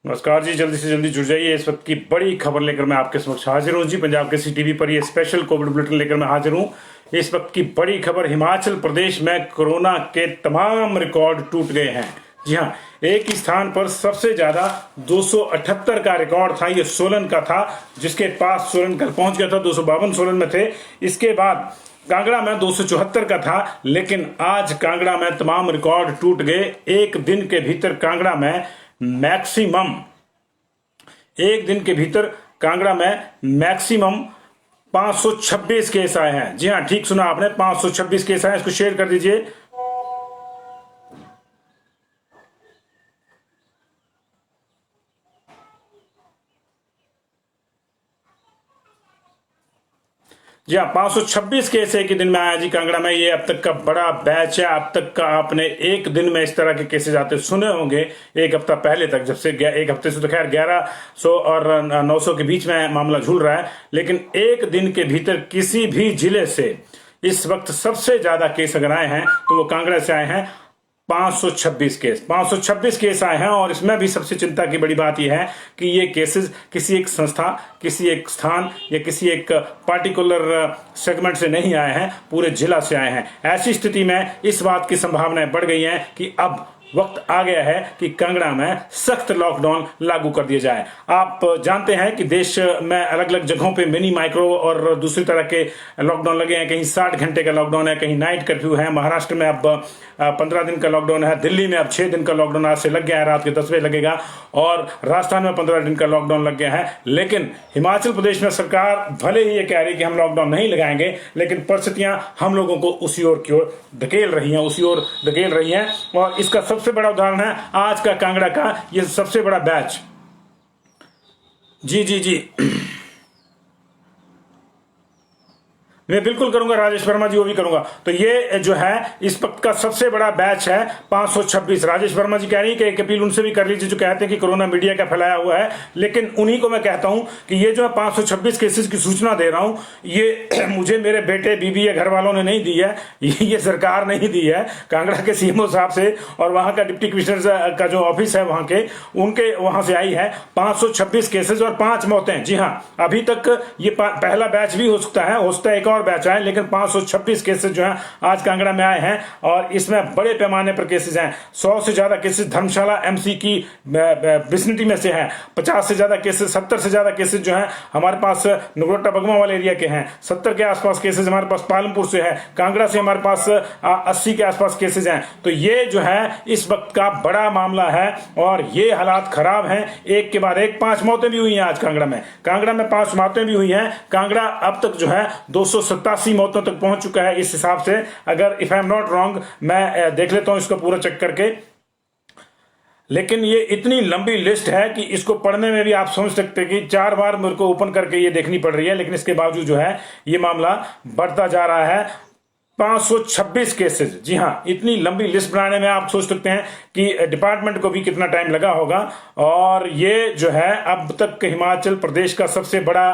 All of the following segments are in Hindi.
नमस्कार जी, जल्दी से जल्दी जुड़ जाइए। इस वक्त की बड़ी खबर लेकर मैं आपके समक्ष हाजिर हूँ जी। पंजाब केसरी टीवी पर ये स्पेशल कोविड बुलेटिन लेकर मैं हाजिर हूँ। इस वक्त की बड़ी खबर, हिमाचल प्रदेश में कोरोना के तमाम रिकॉर्ड टूट गए हैं। जी हाँ, एक ही स्थान पर सबसे ज्यादा 278 का रिकॉर्ड था, ये सोलन का था, जिसके पास सोलन कल पहुंच गया था। 252 सोलन में थे। इसके बाद कांगड़ा में 274 का था, लेकिन आज कांगड़ा में तमाम रिकॉर्ड टूट गए। एक दिन के भीतर कांगड़ा में मैक्सिमम, एक दिन के भीतर कांगड़ा में मैक्सिमम 526 केस आए हैं। जी हाँ, ठीक सुना आपने, 526 केस आए। इसको शेयर कर दीजिए। जी हाँ, 526 केस एक ही दिन में आया जी कांगड़ा में। ये अब तक का बड़ा बैच है। अब तक का आपने एक दिन में इस तरह के केसेस आते सुने होंगे एक हफ्ता पहले तक, जब से एक हफ्ते से तो खैर 1100 और 900 के बीच में मामला झूल रहा है, लेकिन एक दिन के भीतर किसी भी जिले से इस वक्त सबसे ज्यादा केस अगर आए हैं तो वो कांगड़ा से आए हैं। 526 केस आए हैं। और इसमें भी सबसे चिंता की बड़ी बात यह है कि ये केसेस किसी एक संस्था, किसी एक स्थान या किसी एक पार्टिकुलर सेगमेंट से नहीं आए हैं, पूरे जिला से आए हैं। ऐसी स्थिति में इस बात की संभावनाएं बढ़ गई हैं कि अब वक्त आ गया है कि कांगड़ा में सख्त लॉकडाउन लागू कर दिया जाए। आप जानते हैं कि देश में अलग अलग जगहों पे मिनी, माइक्रो और दूसरी तरह के लॉकडाउन लगे हैं। कहीं 60 घंटे का लॉकडाउन है, कहीं नाइट कर्फ्यू है। महाराष्ट्र में अब 15 दिन का लॉकडाउन है। दिल्ली में अब 6 दिन का लॉकडाउन आज से लग गया है, रात के 10 बजे लगेगा। और राजस्थान में 15 दिन का लॉकडाउन लग गया है। लेकिन हिमाचल प्रदेश में सरकार भले ही ये कह रही है कि हम लॉकडाउन नहीं लगाएंगे, लेकिन परिस्थितियां हम लोगों को उसी ओर की ओर धकेल रही हैं। और इसका सबसे बड़ा उदाहरण है आज का कांगड़ा का ये सबसे बड़ा बैच। जी जी जी, मैं बिल्कुल करूंगा, राजेश वर्मा जी, वो भी करूंगा। तो ये जो है इस वक्त का सबसे बड़ा बैच है 526। राजेश वर्मा जी कह रही है कि एक अपील उनसे भी कर लीजिए जो कहते हैं कि कोरोना मीडिया का फैलाया हुआ है। लेकिन उन्हीं को मैं कहता हूं कि ये जो है 526 केसेस की सूचना दे रहा हूं, ये मुझे मेरे बेटे, बीबी या घर वालों ने नहीं दी है, ये सरकार नहीं दी है। कांगड़ा के सीएमओ साहब से और वहां का डिप्टी कमिश्नर का जो ऑफिस है वहां के, उनके वहां से आई है 526 केसेस और 5 मौतें। जी हाँ, अभी तक ये पहला बैच भी हो सकता है एक और बैच आए, लेकिन 526 केसेस जो हैं आज कांगड़ा में आए हैं। और इसमें बड़े पैमाने पर केसेस हैं। 100 से ज्यादा केसेस धर्मशाला एमसी की विसिनिटी में से हैं। 50 से ज्यादा केसेस, 70 से ज्यादा केसेस जो हैं हमारे पास नगरोटा बगमा वाले एरिया के हैं। 70 के आसपास केसेस हमारे पास पालमपुर से है। कांगड़ा से हमारे पास 80 के आसपास केसेस हैं। तो ये जो है इस वक्त का बड़ा मामला है और ये हालात खराब हैं। एक के बाद एक 5 मौतें भी हुई हैं आज कांगड़ा में 5 मौतें भी हुई हैं। कांगड़ा अब तक जो है 287 मौतों तक पहुंच चुका है इस हिसाब से। अगर if I am not wrong, मैं देख लेता हूं इसको पूरा चेक करके। लेकिन ये इतनी लंबी लिस्ट है कि इसको पढ़ने में भी आप समझ सकते हैं कि 4 बार मेरे को ओपन करके ये देखनी पड़ रही है। लेकिन इसके बावजूद जो है ये मामला बढ़ता जा रहा है। 526 केसेस। जी हाँ, इतनी लंबी लिस्ट बनाने में आप सोच सकते हैं कि डिपार्टमेंट को भी कितना टाइम लगा होगा। और ये जो है अब तक हिमाचल प्रदेश का सबसे बड़ा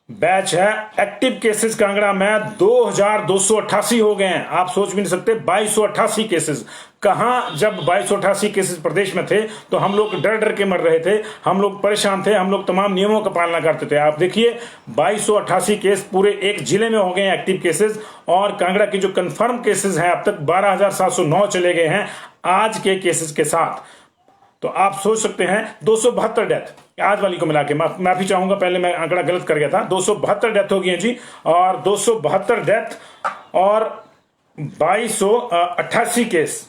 बैच है। एक्टिव केसेस कांगड़ा में 2288 हो गए हैं। आप सोच भी नहीं सकते, 2288 केसेस। कहां, जब 2288 केसेस प्रदेश में थे तो हम लोग डर डर के मर रहे थे, हम लोग परेशान थे, हम लोग तमाम नियमों का पालना करते थे। आप देखिए 2288 केस पूरे एक जिले में हो गए हैं एक्टिव केसेस। और कांगड़ा की जो कंफर्म केसेस हैं अब तक 12,709 चले गए हैं आज के केसेस के साथ। तो आप सोच सकते हैं 272 डेथ आज वाली को मिला के, माफी चाहूंगा, पहले मैं आंकड़ा गलत कर गया था। 272 डेथ हो गई है जी। और 272 डेथ और 2288 केस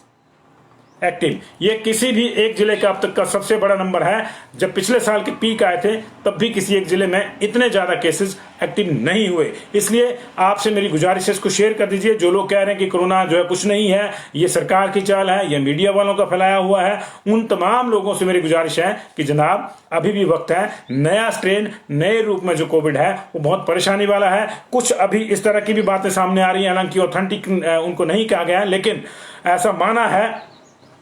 एक्टिव, ये किसी भी एक जिले का अब तक का सबसे बड़ा नंबर है। जब पिछले साल के पीक आए थे तब भी किसी एक जिले में इतने ज्यादा केसेस एक्टिव नहीं हुए। इसलिए आपसे मेरी गुजारिश है, इसको शेयर कर दीजिए। जो लोग कह रहे हैं कि कोरोना जो है कुछ नहीं है, ये सरकार की चाल है, ये मीडिया वालों का फैलाया हुआ है, उन तमाम लोगों से मेरी गुजारिश है कि जनाब अभी भी वक्त है। नया स्ट्रेन, नए रूप में जो कोविड है वो बहुत परेशानी वाला है। कुछ अभी इस तरह की भी बातें सामने आ रही हैं, हालांकि ऑथेंटिक उनको नहीं कहा गया है, लेकिन ऐसा माना है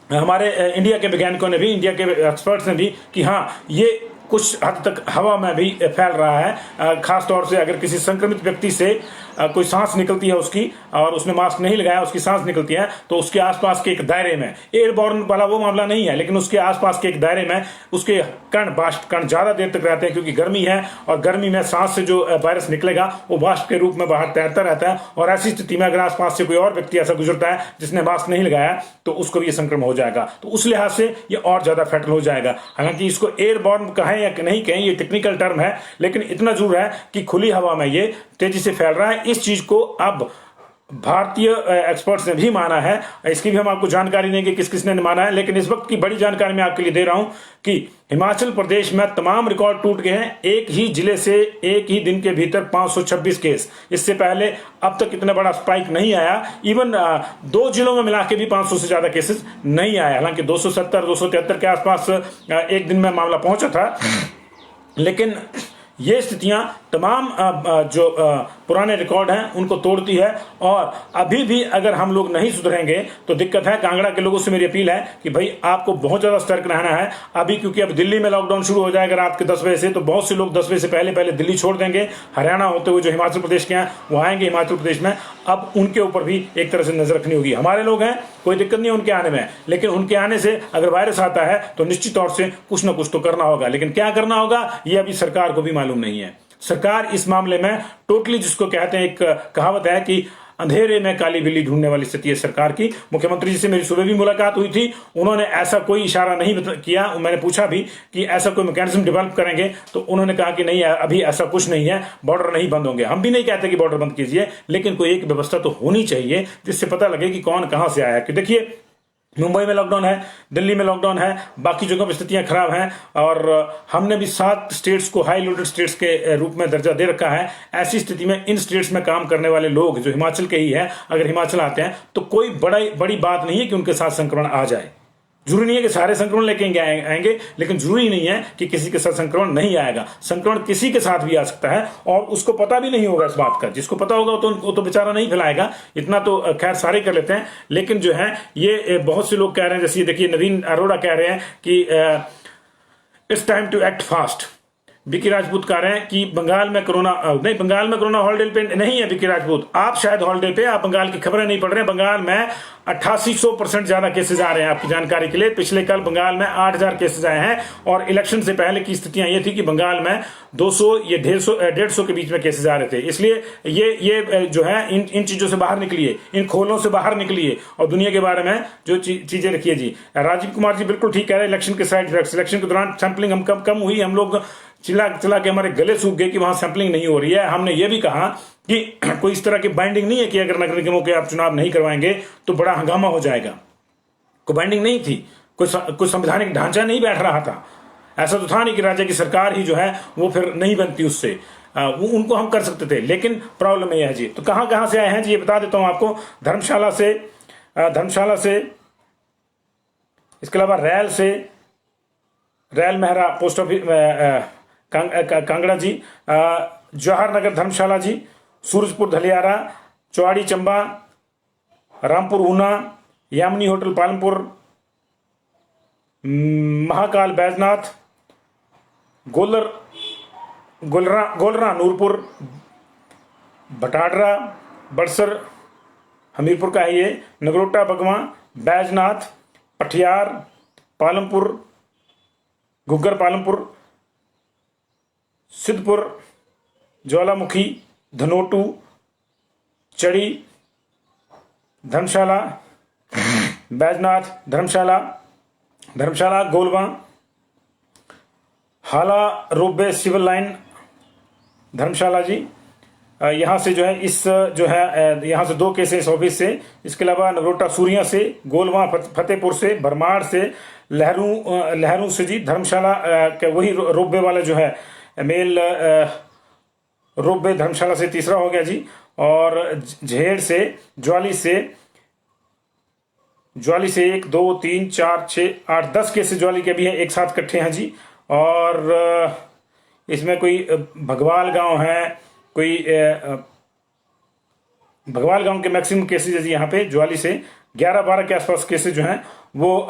हमारे इंडिया के वैज्ञानिकों ने भी, इंडिया के एक्सपर्ट्स ने भी, कि हाँ ये कुछ हद तक हवा में भी फैल रहा है। खास तौर से अगर किसी संक्रमित व्यक्ति से कोई सांस निकलती है उसकी और उसने मास्क नहीं लगाया, उसकी सांस निकलती है, तो उसके आसपास के एक दायरे में, एयरबॉर्न वाला वो मामला नहीं है, लेकिन उसके आसपास के एक दायरे में उसके कण बाष्प कण ज्यादा देर तक रहते हैं, क्योंकि गर्मी है और गर्मी में सांस से जो वायरस निकलेगा वो बाष्प के रूप में बाहर तैरता रहता है। और ऐसी स्थिति में अगर आसपास से कोई और व्यक्ति ऐसा गुजरता है जिसने मास्क नहीं लगाया तो उसको भी ये संक्रमण हो जाएगा। तो उस लिहाज से ये और ज्यादा फैटल हो जाएगा। हालांकि इसको एयरबॉर्न कहें या नहीं कहें, ये टेक्निकल टर्म है, लेकिन इतना जरूर है कि खुली हवा में ये तेजी से फैल रहा है। इस चीज को अब भारतीय एक्सपर्ट्स ने भी माना है। इसकी भी हम आपको जानकारी देंगे किस किसने माना है, लेकिन इस वक्त की बड़ी जानकारी मैं आपके लिए दे रहा हूं कि हिमाचल प्रदेश में तमाम रिकॉर्ड टूट गए हैं। एक ही जिले से एक ही दिन के भीतर 526 केस। इससे पहले अब तक इतना बड़ा स्पाइक नहीं आया। इवन 2 जिलों में मिला के भी 500 से ज्यादा केसेस नहीं आए। हालांकि 270 273 के आसपास एक दिन में मामला पहुंचा था, लेकिन ये स्थितियां तमाम जो पुराने रिकॉर्ड हैं उनको तोड़ती है। और अभी भी अगर हम लोग नहीं सुधरेंगे तो दिक्कत है। कांगड़ा के लोगों से मेरी अपील है कि भाई आपको बहुत ज्यादा सतर्क रहना है अभी, क्योंकि अब दिल्ली में लॉकडाउन शुरू हो जाएगा रात के 10 बजे से, तो बहुत से लोग 10 बजे से पहले पहले दिल्ली छोड़ देंगे। हरियाणा होते हुए जो हिमाचल प्रदेश के हैं वो आएंगे हिमाचल प्रदेश में। अब उनके ऊपर भी एक तरह से नजर रखनी होगी। हमारे लोग हैं, कोई दिक्कत नहीं उनके आने में, लेकिन उनके आने से अगर वायरस आता है तो निश्चित तौर से कुछ ना कुछ तो करना होगा। लेकिन क्या करना होगा ये अभी सरकार को भी मालूम नहीं है। सरकार इस मामले में टोटली, जिसको कहते हैं, एक कहावत है कि अंधेरे में काली बिल्ली ढूंढने वाली स्थिति है सरकार की। मुख्यमंत्री जी से मेरी सुबह भी मुलाकात हुई थी, उन्होंने ऐसा कोई इशारा नहीं किया। मैंने पूछा भी कि ऐसा कोई मैकेनिज्म डेवलप करेंगे, तो उन्होंने कहा कि नहीं, अभी ऐसा कुछ नहीं है, बॉर्डर नहीं बंद होंगे। हम भी नहीं कहते कि बॉर्डर बंद कीजिए, लेकिन कोई एक व्यवस्था तो होनी चाहिए जिससे पता लगे कि कौन कहां से आया है। कि देखिए, मुंबई में लॉकडाउन है, दिल्ली में लॉकडाउन है, बाकी जगहों पर स्थितियां खराब हैं, और हमने भी 7 स्टेट्स को हाई लोडेड स्टेट्स के रूप में दर्जा दे रखा है। ऐसी स्थिति में इन स्टेट्स में काम करने वाले लोग जो हिमाचल के ही हैं, अगर हिमाचल आते हैं तो कोई बड़ी बात नहीं है कि उनके साथ संक्रमण आ जाए। जरूरी नहीं है कि सारे संक्रमण लेके आएंगे, लेकिन जरूरी नहीं है कि किसी के साथ संक्रमण नहीं आएगा। संक्रमण किसी के साथ भी आ सकता है और उसको पता भी नहीं होगा इस बात का। जिसको पता होगा वो तो बेचारा नहीं फैलाएगा, इतना तो खैर सारे कर लेते हैं। लेकिन जो है ये बहुत से लोग कह रहे हैं, जैसे देखिए नवीन अरोड़ा कह रहे हैं कि it's time to act fast. Vicky Rajput कह रहे हैं कि बंगाल में कोरोना नहीं, बंगाल में कोरोना हॉलिडे पे नहीं है। विकी राजपूत, आप शायद हॉलिडे पे, आप बंगाल की खबरें नहीं पढ़ रहे हैं। बंगाल में 8800% ज्यादा केसेज आ रहे हैं। आपकी जानकारी के लिए, पिछले कल बंगाल में 8000 केसेज आए हैं, और इलेक्शन से पहले की स्थितियां ये थी कि बंगाल में 200 या 150 के बीच में केसेज आ रहे थे। इसलिए ये जो है इन चीजों से बाहर निकलिए, इन खोलों से बाहर निकलिए और दुनिया के बारे में जो चीजें रखिए। जी राजीव कुमार जी बिल्कुल ठीक कह रहे हैं। इलेक्शन के साइड इफेक्ट्स, इलेक्शन के दौरान सैंपलिंग हम कम हुई, हम लोग चिल्ला के हमारे गले सूख गए कि वहां सैंपलिंग नहीं हो रही है। हमने ये भी कहा कि कोई इस तरह की बाइंडिंग नहीं है कि अगर नगर निगमों के आप चुनाव नहीं करवाएंगे तो बड़ा हंगामा हो जाएगा। कोई बाइंडिंग नहीं थी, कोई संवैधानिक ढांचा नहीं बैठ रहा था। ऐसा तो था नहीं कि राज्य की सरकार ही जो है वो फिर नहीं बनती उससे, वो उनको हम कर सकते थे। लेकिन प्रॉब्लम ये है जी, तो कहां से आए हैं जी, ये बता देता हूं आपको। धर्मशाला से, इसके अलावा रैल मेहरा पोस्ट ऑफिस कांगड़ा जी, जवाहर नगर धर्मशाला जी, सूरजपुर धलियारा, चौड़ी चंबा, रामपुर ऊना, यामिनी होटल पालमपुर, महाकाल बैजनाथ, गोलरा नूरपुर, भटाडरा, बड़सर हमीरपुर का है ये, नगरोटा बगवा, बैजनाथ, पठियार, पालमपुर, घुग्गर पालमपुर, सिद्धपुर, ज्वालामुखी, धनोटू, चड़ी, धर्मशाला, बैजनाथ, धर्मशाला गोलवा, हाला रोबे सिविल लाइन धर्मशाला जी। यहाँ से जो है यहाँ से 2 केसेस ऑफिस से। इसके अलावा नगरोटा सूरिया से, गोलवा फतेहपुर से, भरमाड़ से, लहरू से जी, धर्मशाला वही रोबे वाला जो है मेल रोबे धर्मशाला से तीसरा हो गया जी। और झेड़ से, ज्वाली से 1 2 3 4 6 8 10 केसेस ज्वाली के भी हैं, एक साथ इकट्ठे हैं जी। और इसमें कोई भगवाल गांव है, कोई भगवाल गांव के मैक्सिमम केसेज है जी। यहाँ पे ज्वाली से 11-12 के आसपास केसेज जो हैं वो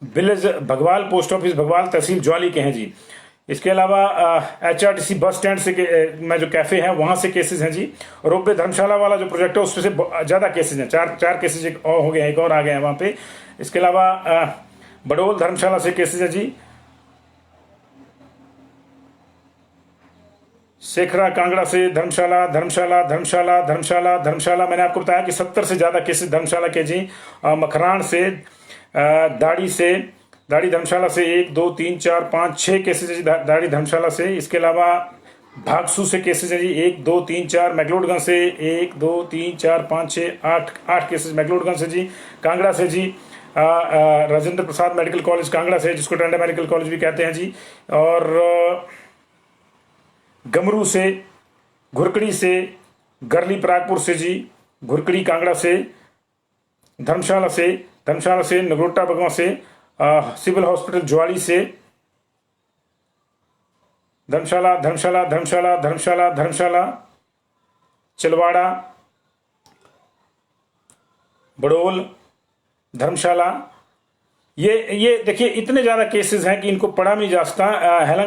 विलेज भगवाल पोस्ट ऑफिस भगवाल तहसील ज्वाली के हैं जी। इसके अलावा HRTC बस स्टैंड से में जो कैफे है वहां से केसेस हैं जी। रोपवे धर्मशाला वाला जो प्रोजेक्ट है उसमें से ज्यादा केसेस हैं, चार केसेस एक और हो गए हैं, एक और आ गए हैं वहां पे। इसके अलावा बडोल धर्मशाला से केसेस है जी। शेखरा कांगड़ा से धर्मशाला धर्मशाला धर्मशाला धर्मशाला धर्मशाला मैंने आपको बताया कि 70 से ज्यादा केसेस धर्मशाला के जी। मखरान से दाड़ी धर्मशाला से 1 2 3 4 5 6 केसेज है जी दाड़ी धर्मशाला से। इसके अलावा भागसू से केसेज है जी 1 2 3 4। मैक्लोडगंज से 1 2 3 4 5 6 8 केसेज मैक्लोडगंज से जी। कांगड़ा से जी राजेंद्र प्रसाद मेडिकल कॉलेज कांगड़ा से, जिसको टांडा मेडिकल कॉलेज भी कहते हैं जी। और गमरू से, घुरकड़ी से, गरली परागपुर से जी, घुरकड़ी कांगड़ा से, धर्मशाला से नगरोटा बगवा से, सिविल हॉस्पिटल ज्वाली से, धर्मशाला चिलवाड़ा, बड़ोल, धर्मशाला। ये देखिए इतने ज्यादा केसेस हैं कि इनको पढ़ा नहीं जा सकता।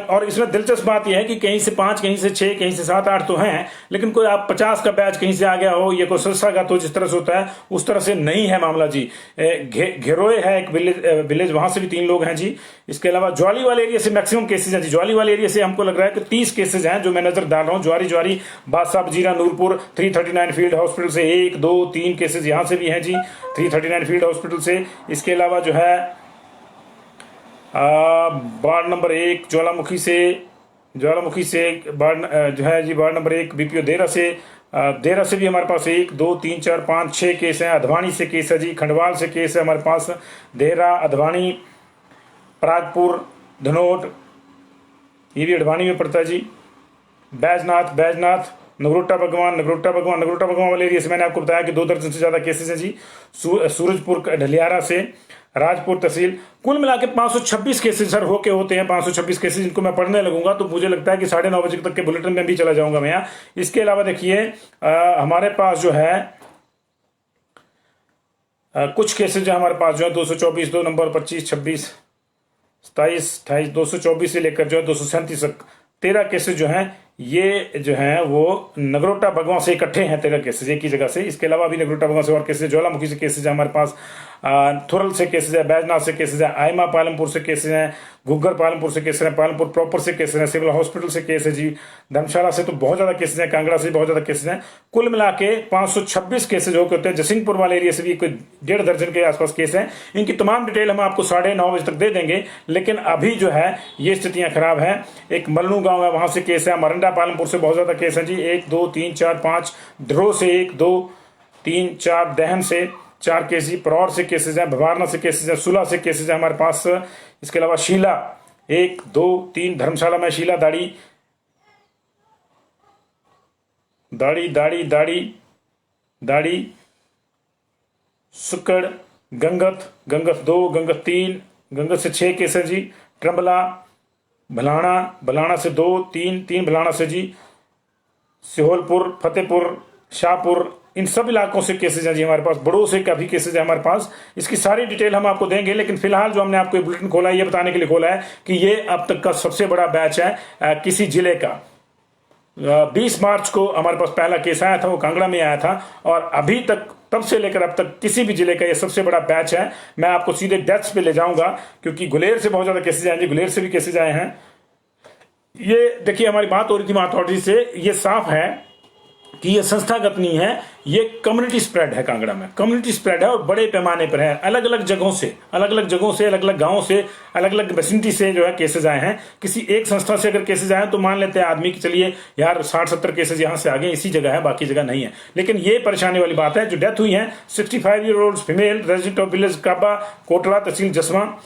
और इसमें दिलचस्प बात यह है कि कहीं से 5, कहीं से 6, कहीं से 7, 8 तो हैं, लेकिन कोई आप 50 का बैच कहीं से आ गया हो, ये कोई संस्थागत हो जिस तरह से होता है उस तरह से नहीं है मामला जी। घेरोए है एक विलेज, वहां से भी 3 लोग हैं जी। इसके अलावा ज्वाली वाले एरिया से मैक्सिमम केसेज हैं जी। ज्वाली वाले एरिया से हमको लग रहा है कि 30 केसेज हैं जो मैं नजर डाल रहा हूँ। ज्वारी बादशाह जीरा नूरपुर 339 फील्ड हॉस्पिटल से 1 2 3 केसेज यहां से भी हैं जी, 339 फील्ड हॉस्पिटल से। इसके अलावा जो है वार्ड नंबर 1 ज्वालामुखी से वार्ड जो है जी, वार्ड नंबर 1 BPO देरा से भी हमारे पास 1 2 3 4 5 6 केस हैं। अधवानी से केस है जी, खंडवाल से केस है हमारे पास, देहरा, अधवानी, परागपुर, धनोट, ये भी अडवाणी में पड़ता है जी। बैजनाथ, नगरोटा भगवान वाले एरिया से मैंने आपको बताया कि 2 दर्जन से ज्यादा केसेस हैं जी। सूरजपुर ढलियारा से, राजपुर तहसील, कुल मिला के 526 केसेस सर होते हैं। 526 केसेस इनको मैं पढ़ने लगूंगा तो मुझे लगता है कि 9:30 बजे तक के बुलेटिन में भी चला जाऊंगा मैं यहाँ। इसके अलावा देखिए हमारे पास जो है कुछ केसेस जो हमारे पास जो है 224 2 नंबर 25 26 27 28 224 से लेकर जो है 237 तक 13 केसेस जो हैं ये जो हैं वो नगरोटा भगवान से इकट्ठे हैं। 13 केसेस एक ही जगह से। इसके अलावा भी नगरोटा भगवान से और केसेस, ज्वालामुखी से केसेस है हमारे पास, थुरल से केसेस है, बैजनाथ से केसेस है, आयमा पालमपुर से केसेस हैं, घुग्गर पालमपुर से केसेस हैं, पालमपुर प्रॉपर से केसेस हैं, सिविल हॉस्पिटल से केस है जी। धर्मशाला से तो बहुत ज्यादा केसेस हैं, कांगड़ा से बहुत ज्यादा केसेस हैं। कुल मिला के 526 केसेज होते हैं। जसिंहपुर वाले एरिया से भी कोई 1.5 दर्जन के आसपास केस हैं। इनकी तमाम डिटेल हम आपको 9:30 बजे तक दे देंगे। लेकिन अभी जो है ये स्थितियां खराब हैं। एक मलनू गांव है, वहां से केस है। मरंडा पालमपुर से बहुत ज्यादा केस है जी, 1 2 3 4 5। ड्रो से 1 2 3 4, दहन से 4 केस जी, परौर से केसेज हैं, भवारना से केसेज हैं, सुला से केसेज हैं हमारे पास। इसके अलावा शीला 1 2 3, धर्मशाला में शीला, दाड़ी सुकड़, गंगत 2, गंगत 3, गंगत से 6 केस है जी। ट्रम्बला, भलाना से 2 3 भलाना से जी। सिहोलपुर, फतेहपुर, शाहपुर, इन सब इलाकों से केसेज हैं जी हमारे पास। बड़ों से काफी केसेज है हमारे पास। इसकी सारी डिटेल हम आपको देंगे, लेकिन फिलहाल जो हमने आपको ये बुलेटिन खोला है ये बताने के लिए खोला है कि ये अब तक का सबसे बड़ा बैच है किसी जिले का। 20 मार्च को हमारे पास पहला केस आया था, वो कांगड़ा में आया था। और अभी तक, तब से लेकर अब तक किसी भी जिले का ये सबसे बड़ा बैच है। मैं आपको सीधे डेथ्स पे ले जाऊंगा क्योंकि गुलेर से बहुत ज्यादा केसेज आए, गुलेर से भी केसेज आए हैं। ये देखिए हमारी बात हो रही थी अथॉरिटी से, ये साफ है कि ये संस्थागत नहीं है, ये कम्युनिटी स्प्रेड है। कांगड़ा में कम्युनिटी स्प्रेड है और बड़े पैमाने पर है। अलग अलग जगहों से, अलग अलग गांवों से, अलग अलग वेसिनिटी से जो है केसेज आए हैं। किसी एक संस्था से अगर केसेज आए तो मान लेते हैं आदमी की चलिए यार 60-70 केसेज यहां से आ गए, इसी जगह है, बाकी जगह नहीं है। लेकिन ये परेशानी वाली बात है। जो डेथ हुई है 65 year old female resident of village Kaba, Kotla tehsil Jaswa,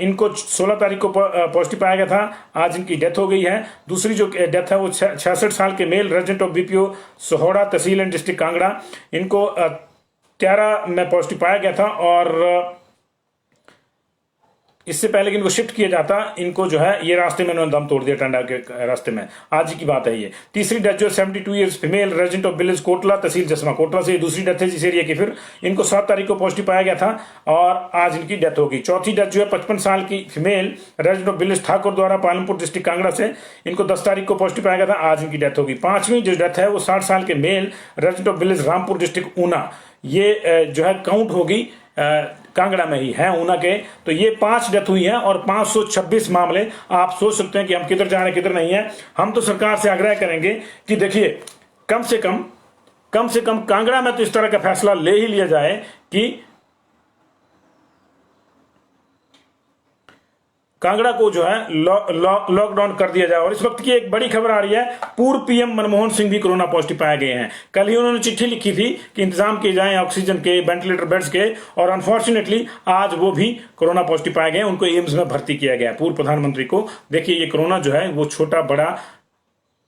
इनको 16 तारीख को पॉजिटिव पाया गया था। आज इनकी डेथ हो गई है। दूसरी जो डेथ है वो 66 साल के male resident of BPO Sohra tehsil and district Kangra, इनको 13 में पॉजिटिव पाया गया था। और इससे पहले कि इनको शिफ्ट किया जाता, इनको जो है ये रास्ते में उन्होंने दम तोड़ दिया टांडा के रास्ते में। आज की बात है ये। तीसरी डेथ जो 72 years female resident of village Kotla, tehsil Jaswan, Kotla से दूसरी डेथ है इस एरिया की। फिर इनको 7 तारीख को पॉजिटिव पाया गया था और आज इनकी डेथ होगी। चौथी डेथ जो है 55 साल की female resident of village Thakur द्वारा, पालमपुर डिस्ट्रिक्ट कांगड़ा से, इनको 10 तारीख को पॉजिटिव पाया गया था, आज इनकी डेथ होगी। पांचवी जो डेथ है वो 60 साल के male resident of village Rampur district Una, ये जो है काउंट होगी कांगड़ा में ही है, ऊना के। तो ये 5 डेथ हुई हैं और 526 मामले। आप सोच सकते हैं कि हम किधर जा रहे हैं किधर नहीं है। हम तो सरकार से आग्रह करेंगे कि देखिए कम से कम कांगड़ा में तो इस तरह का फैसला ले ही लिया जाए कि कांगड़ा को जो है लॉकडाउन कर दिया जाए। और इस वक्त की एक बड़ी खबर आ रही है, पूर्व पीएम मनमोहन सिंह भी कोरोना पॉजिटिव पाए गए हैं। कल ही उन्होंने चिट्ठी लिखी थी कि इंतजाम किए जाएं ऑक्सीजन के, वेंटिलेटर बेड्स के, और अनफॉर्चुनेटली आज वो भी कोरोना पॉजिटिव पाए गए। उनको एम्स में भर्ती किया गया। पूर्व प्रधानमंत्री को देखिए, ये कोरोना जो है वो छोटा बड़ा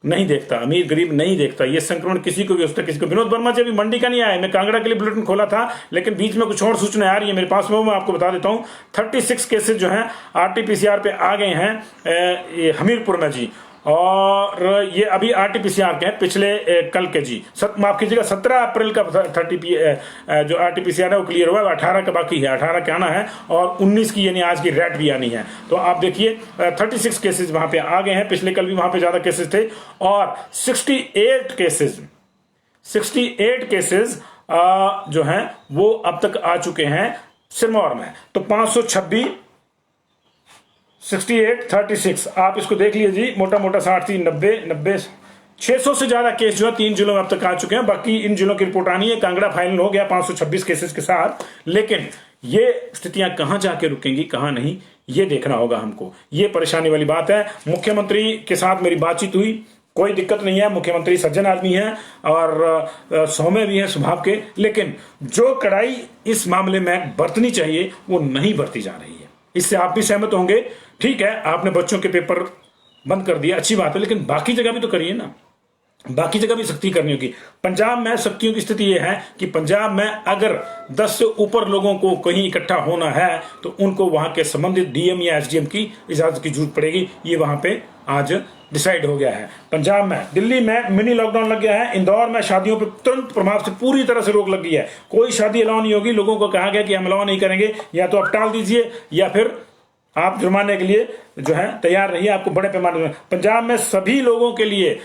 नहीं देखता, अमीर गरीब नहीं देखता। ये संक्रमण किसी को भी हो सकता है, किसी को। विनोद वर्मा जी अभी मंडी का नहीं आया, मैं कांगड़ा के लिए बुलेटिन खोला था, लेकिन बीच में कुछ और सूचना आ रही है मेरे पास में, मैं आपको बता देता हूं। 36 केसेस जो हैं आरटीपीसीआर पे आ गए हैं हमीरपुर में जी, और ये अभी आरटीपीसीआर के हैं पिछले कल के जी। माफ कीजिएगा, 17 अप्रैल का जो आरटीपीसीआर है वो क्लियर हुआ, 18 का बाकी है, 18 का आना है, और 19 की यानी आज की रेट भी आनी है। तो आप देखिए 36 केसेस वहां पे आ गए हैं, पिछले कल भी वहां पे ज्यादा केसेस थे, और 68 केसेस जो हैं वो अब तक आ चुके हैं सिरमौर में। तो 526 68 36 आप इसको देख लीजिए, मोटा मोटा 60 90 600 से ज्यादा केस जो है 3 जिलों में अब तक आ चुके हैं। बाकी इन जिलों की रिपोर्ट आनी है। कांगड़ा फाइनल हो गया 526 केसेस के साथ, लेकिन ये स्थितियां कहां जाके रुकेंगी कहां नहीं, ये देखना होगा हमको। ये परेशानी वाली बात है। मुख्यमंत्री के साथ मेरी बातचीत हुई, कोई दिक्कत नहीं है, मुख्यमंत्री सज्जन आदमी है और सौम्य भी है स्वभाव के, लेकिन जो कड़ाई इस मामले में बरतनी चाहिए वो नहीं बरती जा रही है। इससे आप भी सहमत होंगे। ठीक है, आपने बच्चों के पेपर बंद कर दिया, अच्छी बात है, लेकिन बाकी जगह भी तो करिए ना, बाकी जगह भी सख्ती करनी होगी। पंजाब में सख्तियों की स्थिति यह है कि पंजाब में अगर 10 से ऊपर लोगों को कहीं इकट्ठा होना है तो उनको वहां के संबंधित डीएम या एसडीएम की इजाजत की जरूरत पड़ेगी। ये वहां पे आज डिसाइड हो गया है पंजाब में। दिल्ली में मिनी लॉकडाउन लग गया है। इंदौर में शादियों पर तुरंत प्रभाव से पूरी तरह से रोक लग गई है। कोई शादी अलाउ नहीं होगी। लोगों को कहा गया कि हम अलाउ नहीं करेंगे, या तो आप टाल दीजिए या फिर आप जुर्माने के लिए जो है तैयार रहिए, आपको बड़े पैमाने में। पंजाब में सभी लोगों के लिए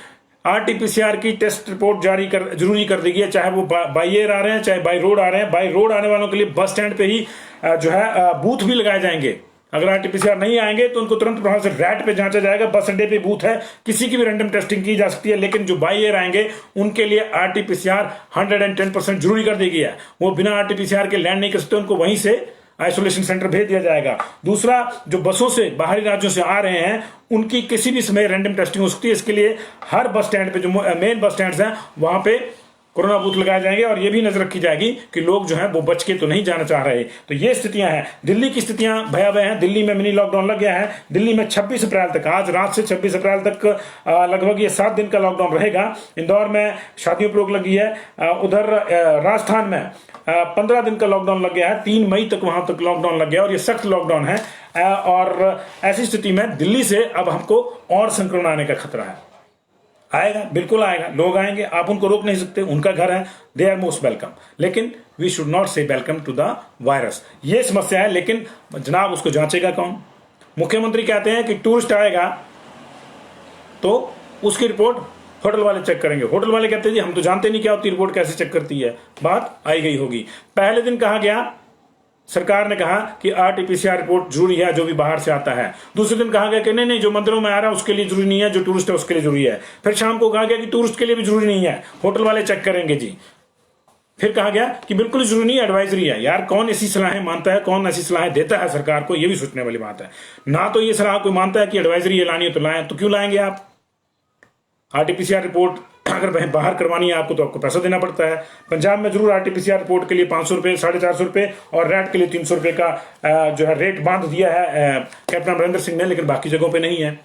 आरटीपीसीआर की टेस्ट रिपोर्ट जरूरी कर दी गई है, चाहे वो बाई एयर आ रहे हैं चाहे बाई रोड आ रहे हैं। बाई रोड आने वालों के लिए बस स्टैंड पे ही जो है बूथ भी लगाए जाएंगे। अगर आरटीपीसीआर नहीं आएंगे तो उनको तुरंत प्रभाव से रैट पे जांचा जाएगा। बस अड्डे पे बूथ है, किसी की भी रैंडम टेस्टिंग की जा सकती है। लेकिन जो बाई एयर आएंगे उनके लिए आरटीपीसीआर 110% जरूरी कर दी गई है। वो बिना आरटीपीसीआर के लैंड नहीं कर सकते, उनको वहीं से आइसोलेशन सेंटर भेज दिया जाएगा। दूसरा, जो बसों से बाहरी राज्यों से आ रहे हैं उनकी किसी भी समय रैंडम टेस्टिंग हो सकती है। इसके लिए हर बस स्टैंड पे, जो मेन बस स्टैंड हैं, वहां पे कोरोना बूथ लगाए जाएंगे और ये भी नजर रखी जाएगी कि लोग जो है वो बच के तो नहीं जाना चाह रहे। तो ये स्थितियां हैं। दिल्ली की स्थितियां भयावह हैं। दिल्ली में मिनी लॉकडाउन लग गया है। दिल्ली में 26 अप्रैल तक, आज रात से 26 अप्रैल तक लगभग ये 7 दिन का लॉकडाउन रहेगा। इंदौर में शादियों पर रोक लगी है। उधर राजस्थान में 15 दिन का लॉकडाउन लग गया है। 3 मई तक वहां तक लॉकडाउन लग गया और ये सख्त लॉकडाउन है। और ऐसी स्थिति में दिल्ली से अब हमको और संक्रमण आने का खतरा है। आएगा, बिल्कुल आएगा, लोग आएंगे, आप उनको रोक नहीं सकते, उनका घर है, दे आर मोस्ट वेलकम। लेकिन वी शुड नॉट से वेलकम टू द वायरस। ये समस्या है। लेकिन जनाब उसको जांचेगा कौन? मुख्यमंत्री कहते हैं कि टूरिस्ट आएगा तो उसकी रिपोर्ट होटल वाले चेक करेंगे। होटल वाले कहते हैं जी हम तो जानते नहीं क्या होती रिपोर्ट, कैसे चेक करती है। बात आई गई होगी। पहले दिन कहा गया, सरकार ने कहा कि आरटीपीसीआर रिपोर्ट जरूरी है जो भी बाहर से आता है। दूसरे दिन कहा गया कि नहीं जो मंदिरों में आ रहा है उसके लिए जरूरी नहीं है, जो टूरिस्ट है उसके लिए जरूरी है। फिर शाम को कहा गया कि टूरिस्ट के लिए भी जरूरी नहीं है, होटल वाले चेक करेंगे जी। फिर कहा गया कि बिल्कुल जरूरी नहीं, एडवाइजरी है। यार कौन ऐसी सलाहें मानता है, कौन ऐसी सलाहें देता है सरकार को, यह भी सोचने वाली बात है। ना तो ये सलाह कोई मानता है कि एडवाइजरी ये लानी है तो लाएं, तो क्यों लाएंगे आप? आरटीपीसीआर रिपोर्ट अगर बाहर करवानी है आपको तो आपको पैसा देना पड़ता है। पंजाब में जरूर आरटीपीसीआर रिपोर्ट के लिए 500 रुपए, 450 रुपए और रैट के लिए 300 रुपए का जो है रेट बांध दिया है कैप्टन अमरिंदर सिंह ने, लेकिन बाकी जगहों पे नहीं है।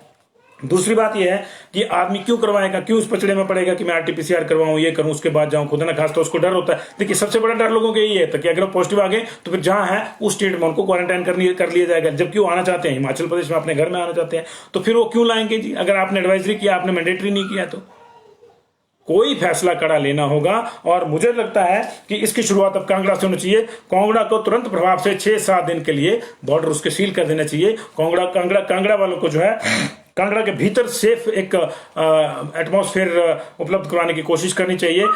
दूसरी बात यह है कि आदमी क्यों करवाएगा, क्यों उस पचड़े में पड़ेगा कि मैं आरटीपीसीआर करवाऊं, ये करूं, उसके बाद जाऊं, खुदा ना खास तो उसको डर होता है। देखिए सबसे बड़ा डर लोगों के यही है कि अगर वो पॉजिटिव आ गए तो फिर जहां है उस स्टेट में उनको क्वारंटाइन कर लिया जाएगा। जबकि वो आना चाहते हैं हिमाचल प्रदेश में, अपने घर में आना चाहते हैं, तो फिर वो क्यों लाएंगे जी? अगर आपने एडवाइजरी किया, आपने मैंडेटरी नहीं किया, तो कोई फैसला कड़ा लेना होगा। और मुझे लगता है कि इसकी शुरुआत अब कांगड़ा से होनी चाहिए। कांगड़ा को तुरंत प्रभाव से 6-7 दिन के लिए बॉर्डर उसके सील कर देना चाहिए। कांगड़ा वालों को जो है कांगड़ा के भीतर सेफ एक एटमॉस्फेयर उपलब्ध करवाने की कोशिश करनी चाहिए।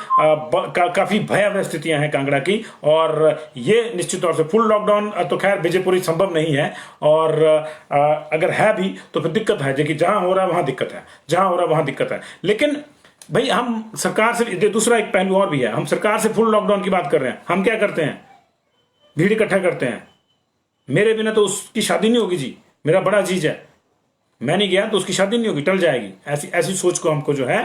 काफी भयावह स्थितियां हैं कांगड़ा की, और ये निश्चित तौर से फुल लॉकडाउन तो खैर विजयपुरी संभव नहीं है, और अगर है भी तो फिर दिक्कत है। देखिए जहां हो रहा है वहां दिक्कत है, जहां हो रहा है वहां दिक्कत है। लेकिन भाई हम सरकार से, दूसरा एक पहलू और भी है, हम सरकार से फुल लॉकडाउन की बात कर रहे हैं, हम क्या करते हैं? भीड़ इकट्ठा करते हैं। मेरे बिना तो उसकी शादी नहीं होगी जी, मेरा बड़ा अजीज है, मैं नहीं गया तो उसकी शादी नहीं होगी, टल जाएगी। ऐसी सोच को हमको जो है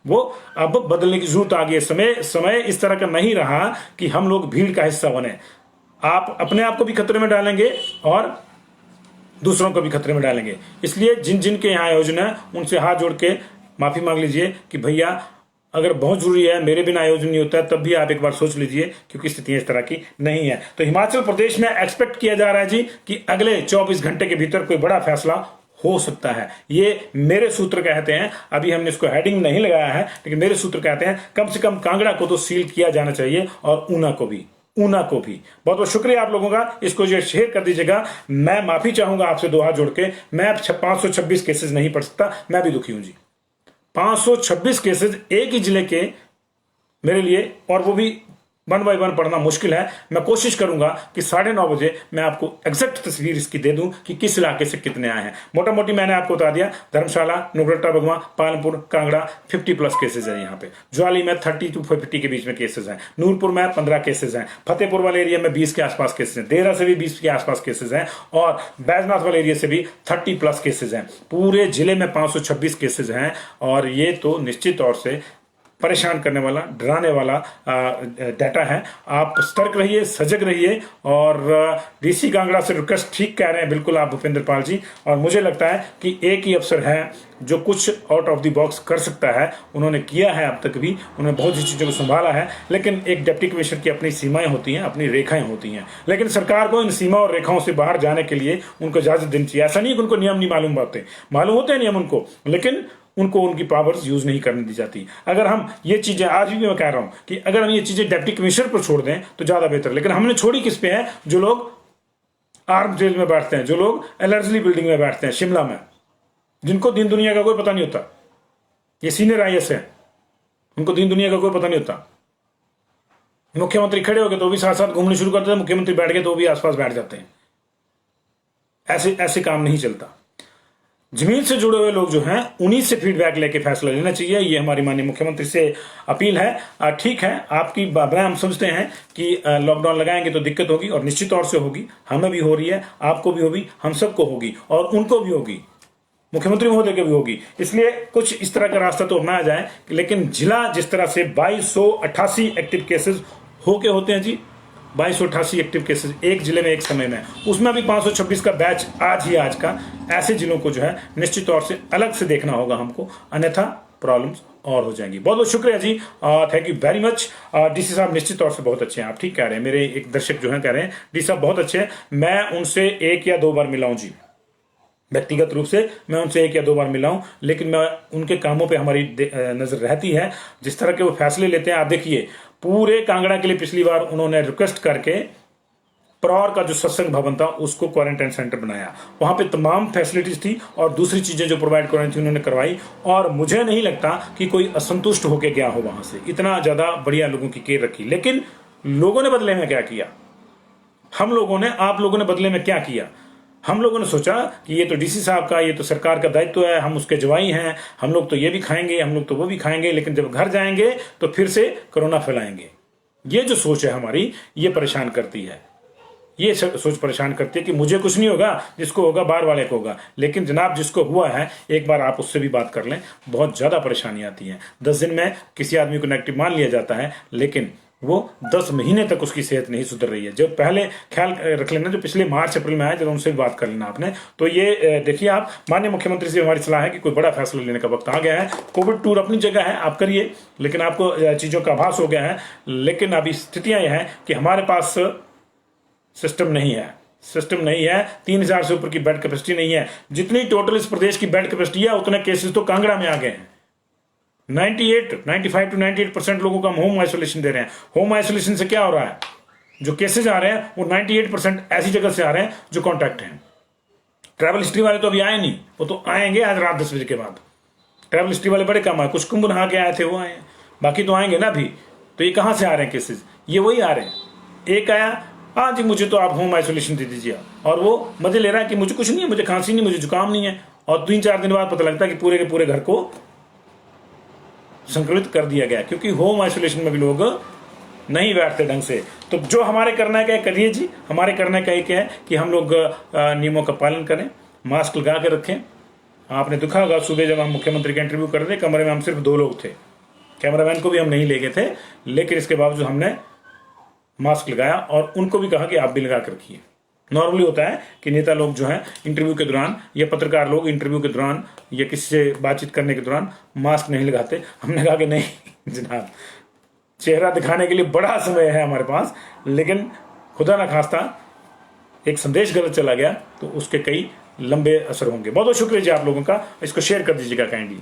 वो अब बदलने की जरूरत आ गई है। समय इस तरह का नहीं रहा कि हम लोग भीड़ का हिस्सा बने। आप अपने आप को भी खतरे में डालेंगे और दूसरों को भी खतरे में डालेंगे। इसलिए जिन जिन के यहाँ आयोजन है उनसे हाथ जोड़ के माफी मांग लीजिए कि भैया अगर बहुत जरूरी है, मेरे बिना आयोजन नहीं होता है, तब भी आप एक बार सोच लीजिए, क्योंकि स्थितियां इस तरह की नहीं है। तो हिमाचल प्रदेश में एक्सपेक्ट किया जा रहा है जी कि अगले 24 घंटे के भीतर कोई बड़ा फैसला हो सकता है। ये मेरे सूत्र कहते हैं, अभी हमने इसको हेडिंग नहीं लगाया है, लेकिन मेरे सूत्र कहते हैं कम से कम कांगड़ा को तो सील किया जाना चाहिए, और ऊना को भी। बहुत बहुत शुक्रिया आप लोगों का, इसको जो शेयर कर दीजिएगा। मैं माफी चाहूंगा आपसे दो हाथ जोड़ के, मैं 526 केसेस नहीं पढ़ सकता, मैं भी दुखी हूं जी। 526 केसेस एक ही जिले के मेरे लिए, और वो भी 1 बाय 1 पढ़ना मुश्किल है। मैं कोशिश करूंगा कि 9:30 बजे मैं आपको एग्जैक्ट तस्वीर इसकी दे दूं कि किस इलाके से कितने आए हैं। मोटा मोटी मैंने आपको बता दिया, धर्मशाला, नुब्रटा बगवा, पालमपुर, कांगड़ा 50+ केसेज है। यहाँ पे ज्वाली में 30 to 50 के बीच में केसेज हैं। नूरपुर में 15 केसेज हैं। फतेहपुर वाले एरिया में 20 के आसपास केसेज हैं। देहरा से भी 20 के आसपास केसेज हैं, और बैजनाथ वाले एरिया से भी 30+ केसेज हैं। पूरे जिले में 526 केसेज हैं, और ये तो निश्चित तौर से परेशान करने वाला, डराने वाला डाटा है। आप सतर्क रहिए, सजग रहिए, और डीसी कांगड़ा से रिक्वेस्ट ठीक कह रहे हैं बिल्कुल आप भूपेंद्र पाल जी। और मुझे लगता है कि एक ही अफसर है जो कुछ आउट ऑफ द बॉक्स कर सकता है, उन्होंने किया है अब तक भी, उन्होंने बहुत सी चीज़ों को संभाला है। लेकिन एक डिप्टी कमिश्नर की अपनी सीमाएं होती हैं, अपनी रेखाएं होती हैं, लेकिन सरकार को इन सीमा और रेखाओं से बाहर जाने के लिए उनको इजाजत देनी चाहिए। ऐसा नहीं कि उनको नियम नहीं मालूम होते हैं नियम उनको, लेकिन उनको उनकी पावर्स यूज नहीं करने दी जाती। अगर हम ये चीजें, आज भी मैं कह रहा हूं कि अगर हम ये चीजें डिप्टी कमिश्नर पर छोड़ दें तो ज्यादा बेहतर। लेकिन हमने छोड़ी किस पे है? जो लोग आर्म जेल में बैठते हैं, जो लोग एलर्जी बिल्डिंग में बैठते हैं शिमला में, जिनको दीन दुनिया का कोई पता नहीं होता। ये सीनियर IAS है, उनको दीन दुनिया का कोई पता नहीं होता। मुख्यमंत्री खड़े हो गए तो भी साथ साथ घूमने शुरू करते हैं, मुख्यमंत्री बैठ गए तो भी आसपास बैठ जाते हैं। ऐसे काम नहीं चलता। जमीन से जुड़े हुए लोग जो हैं उन्हीं से फीडबैक लेके फैसला लेना चाहिए। ये हमारी माननीय मुख्यमंत्री से अपील है। ठीक है, आपकी बातें हम समझते हैं कि लॉकडाउन लगाएंगे तो दिक्कत होगी, और निश्चित तौर से होगी। हमें भी हो रही है, आपको भी होगी, हम सबको होगी, और उनको भी होगी, मुख्यमंत्री महोदय को भी होगी। इसलिए कुछ इस तरह का रास्ता तो अपनाया जाए। लेकिन जिला जिस तरह से 2288 एक्टिव केसेस होके होते हैं जी, 2288 एक्टिव केसेस एक जिले में एक समय में, उसमें भी 526 का बैच आज का। ऐसे जिलों को जो है निश्चित तौर से अलग से देखना होगा हमको, अन्यथा प्रॉब्लम्स और हो जाएंगी। बहुत बहुत शुक्रिया जी, thank you very much. DC साहब निश्चित तौर से बहुत अच्छे हैं, आप ठीक कह रहे हैं। मेरे एक दर्शक जो है कह रहे हैं डीसी साहब बहुत अच्छे हैं। मैं उनसे 1 या 2 बार मिला हूं जी, व्यक्तिगत रूप से मैं उनसे 1 या 2 बार मिला हूं, लेकिन मैं उनके कामों पे हमारी नजर रहती है। जिस तरह के वो फैसले लेते हैं, आप देखिए पूरे कांगड़ा के लिए पिछली बार उन्होंने रिक्वेस्ट करके परौर का जो सत्संग भवन था उसको क्वारंटाइन सेंटर बनाया। वहां पे तमाम फैसिलिटीज थी और दूसरी चीजें जो प्रोवाइड करनी थी उन्होंने करवाई, और मुझे नहीं लगता कि कोई असंतुष्ट होकर गया हो वहां से। इतना ज्यादा बढ़िया लोगों की केयर रखी। लेकिन लोगों ने बदले में क्या किया? हम लोगों ने, आप लोगों ने बदले में क्या किया? हम लोगों ने सोचा कि ये तो डीसी साहब का, ये तो सरकार का दायित्व है, हम उसके जवाई हैं, हम लोग तो ये भी खाएंगे, हम लोग तो वो भी खाएंगे, लेकिन जब घर जाएंगे तो फिर से कोरोना फैलाएंगे। ये जो सोच है हमारी, ये परेशान करती है। ये सोच परेशान करती है कि मुझे कुछ नहीं होगा, जिसको होगा बाहर वाले को होगा। लेकिन जनाब जिसको हुआ है, एक बार आप उससे भी बात कर लें, बहुत ज्यादा परेशानी आती है। 10 दिन में किसी आदमी को नेगेटिव मान लिया जाता है, लेकिन वो 10 महीने तक उसकी सेहत नहीं सुधर रही है। जब पहले ख्याल रख लेना, जो पिछले मार्च अप्रैल में आए, जब उनसे भी बात कर लेना आपने। तो ये देखिए, आप माननीय मुख्यमंत्री से हमारी सलाह है कि कोई बड़ा फैसला लेने का वक्त आ गया है। कोविड टूर अपनी जगह है, आप करिए, लेकिन आपको चीज़ों का आभास हो गया है। लेकिन अभी स्थितियां यह हैं कि हमारे पास सिस्टम नहीं है, 3000 से ऊपर की बेड कैपेसिटी नहीं है। जितनी टोटल इस प्रदेश की बेड कैपेसिटी है, उतने केसेस तो कांगड़ा में आ गए हैं। 95 to 98% लोगों को हम होम आइसोलेशन दे रहे हैं। होम आइसोलेशन से क्या हो रहा है, जो केसेस आ रहे हैं वो 98% ऐसी जगह से आ रहे हैं जो कॉन्टैक्ट हैं। ट्रैवल हिस्ट्री वाले तो अभी आए नहीं, वो तो आएंगे आज रात 10 बजे के बाद। ट्रैवल हिस्ट्री वाले बड़े कम आए, कुछ कुंभ नहा के आए थे वो आए, बाकी तो आएंगे ना अभी। तो ये कहां से आ रहे हैं केसेस, ये वही आ रहे हैं। एक आया, हाँ जी मुझे तो आप होम आइसोलेशन दे दीजिए, और वो मजे ले रहा है कि मुझे कुछ नहीं है, मुझे खांसी नहीं, मुझे जुकाम नहीं है, और 3-4 दिन बाद पता लगता है कि पूरे के पूरे घर को संक्रमित कर दिया गया, क्योंकि होम आइसोलेशन में भी लोग नहीं बैठते ढंग से। तो जो हमारे करना है करिए जी। हमारे करने का एक है कि हम लोग नियमों का पालन करें, मास्क लगा के रखें। आपने देखा होगा सुबह जब हम मुख्यमंत्री का इंटरव्यू कर रहे थे, कमरे में हम सिर्फ 2 लोग थे, कैमरामैन को भी हम नहीं ले गए थे, लेकिन इसके बावजूद हमने मास्क लगाया और उनको भी कहा कि आप भी लगा के रखिए। नॉर्मली होता है कि नेता लोग जो हैं इंटरव्यू के दौरान, या पत्रकार लोग इंटरव्यू के दौरान या किसी से बातचीत करने के दौरान मास्क नहीं लगाते। हमने कहा कि नहीं जनाब, चेहरा दिखाने के लिए बड़ा समय है हमारे पास, लेकिन खुदा ना खास्ता एक संदेश गलत चला गया तो उसके कई लंबे असर होंगे। बहुत बहुत शुक्रिया जी आप लोगों का। इसको शेयर कर दीजिएगा काइंडली।